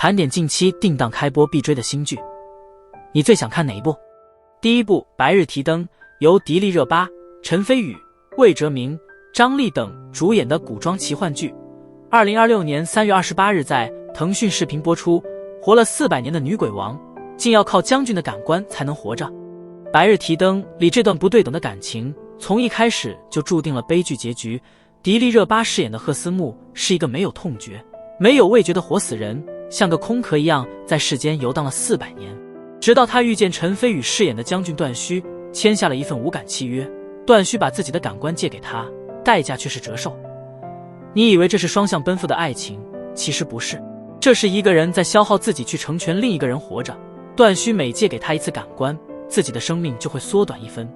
盘点近期定档开播必追的新剧，你最想看哪一部？第一部《白日提灯》，由迪丽热巴、陈飞宇、魏哲鸣、张丽等主演的古装奇幻剧，2026年3月28日在腾讯视频播出。活了400年的女鬼王，竟要靠将军的感官才能活着。《白日提灯》里这段不对等的感情，从一开始就注定了悲剧结局。迪丽热巴饰演的贺思慕是一个没有痛觉、没有味觉的活死人，像个空壳一样在世间游荡了400年，直到他遇见陈飞宇饰演的将军段须，签下了一份无感契约。段须把自己的感官借给他，代价却是折寿。你以为这是双向奔赴的爱情，其实不是，这是一个人在消耗自己去成全另一个人活着。段须每借给他一次感官，自己的生命就会缩短1分，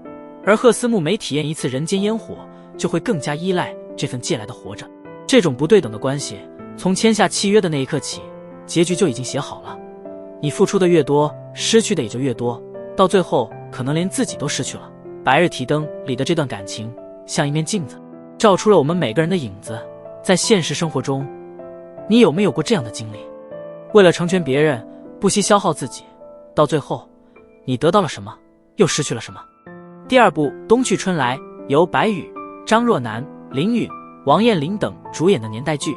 而贺思慕每体验一次人间烟火，就会更加依赖这份借来的活着。这种不对等的关系，从签下契约的那一刻起，结局就已经写好了。你付出的越多，失去的也就越多，到最后可能连自己都失去了。白日提灯里的这段感情像一面镜子，照出了我们每个人的影子。在现实生活中，你有没有过这样的经历？为了成全别人，不惜消耗自己，到最后你得到了什么，又失去了什么？第二部《冬去春来》，由白宇、张若楠、林允、王彦霖等主演的年代剧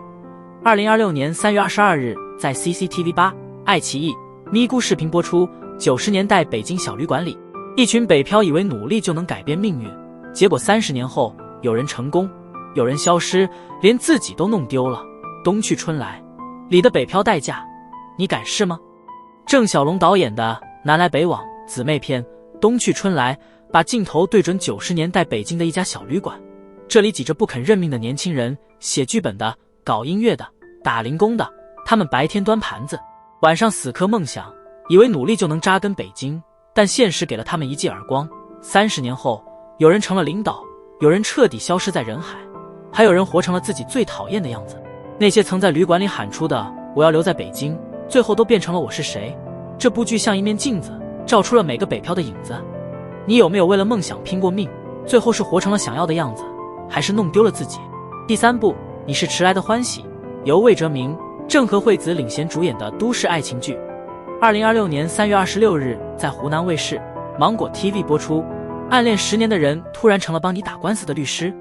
，2026年3月22日在 CCTV8、爱奇艺、咪咕视频播出。90年代北京小旅馆里，一群北漂以为努力就能改变命运，结果30年后，有人成功，有人消失，连自己都弄丢了。《冬去春来》里的北漂代价，你敢试吗？郑晓龙导演的南来北往姊妹篇《冬去春来》，把镜头对准90年代北京的一家小旅馆，这里挤着不肯认命的年轻人，写剧本的，搞音乐的，打零工的，他们白天端盘子，晚上死磕梦想，以为努力就能扎根北京，但现实给了他们一记耳光。30年后，有人成了领导，有人彻底消失在人海，还有人活成了自己最讨厌的样子。那些曾在旅馆里喊出的我要留在北京，最后都变成了我是谁。这部剧像一面镜子，照出了每个北漂的影子。你有没有为了梦想拼过命，最后是活成了想要的样子，还是弄丢了自己？第三部《你是迟来的欢喜》，由魏哲鸣、郑和惠子领衔主演的都市爱情剧，2026年3月26日在湖南卫视、芒果 TV 播出。暗恋10年的人突然成了帮你打官司的律师。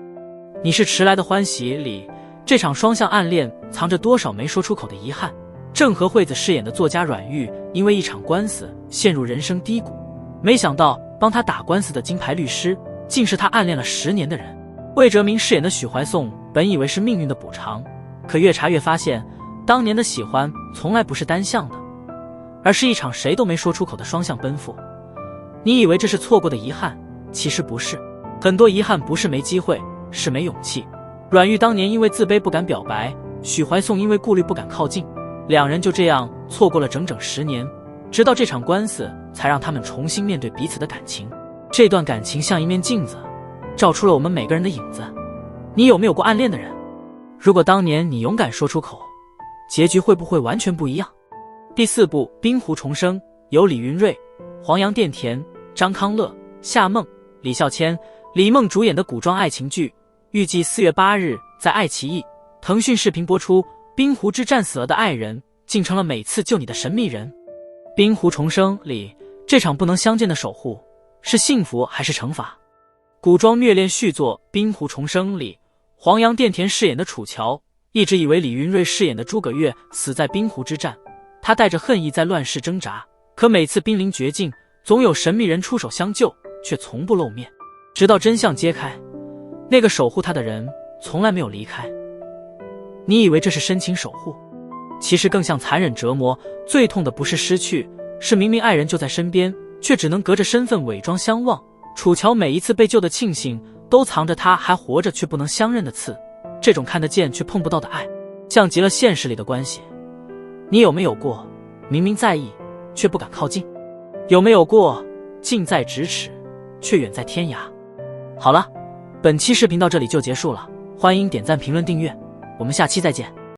你是迟来的欢喜里，这场双向暗恋藏着多少没说出口的遗憾。郑和惠子饰演的作家阮玉，因为一场官司陷入人生低谷，没想到帮他打官司的金牌律师，竟是他暗恋了10年的人。魏哲鸣饰演的许怀颂本以为是命运的补偿，可越查越发现，当年的喜欢从来不是单向的，而是一场谁都没说出口的双向奔赴。你以为这是错过的遗憾，其实不是。很多遗憾不是没机会，是没勇气。阮玉当年因为自卑不敢表白，许怀颂因为顾虑不敢靠近，两人就这样错过了整整10年，直到这场官司才让他们重新面对彼此的感情。这段感情像一面镜子，照出了我们每个人的影子。你有没有过暗恋的人？如果当年你勇敢说出口，结局会不会完全不一样？第四部《冰湖重生》，由李云瑞、黄杨钿甜、张康乐、夏梦、李孝谦、李梦主演的古装爱情剧，预计4月8日在爱奇艺、腾讯视频播出。冰湖之战死了的爱人，竟成了每次救你的神秘人。冰湖重生里，这场不能相见的守护，是幸福还是惩罚？古装虐恋续作《冰湖重生》里，黄杨钿甜饰演的楚乔，一直以为李云瑞饰演的诸葛月死在冰湖之战，他带着恨意在乱世挣扎，可每次濒临绝境，总有神秘人出手相救，却从不露面。直到真相揭开，那个守护他的人从来没有离开。你以为这是深情守护，其实更像残忍折磨。最痛的不是失去，是明明爱人就在身边，却只能隔着身份伪装相望。楚乔每一次被救的庆幸，都藏着他还活着却不能相认的刺。这种看得见却碰不到的爱，像极了现实里的关系。你有没有过明明在意，却不敢靠近？有没有过近在咫尺，却远在天涯？好了，本期视频到这里就结束了，欢迎点赞、评论、订阅，我们下期再见。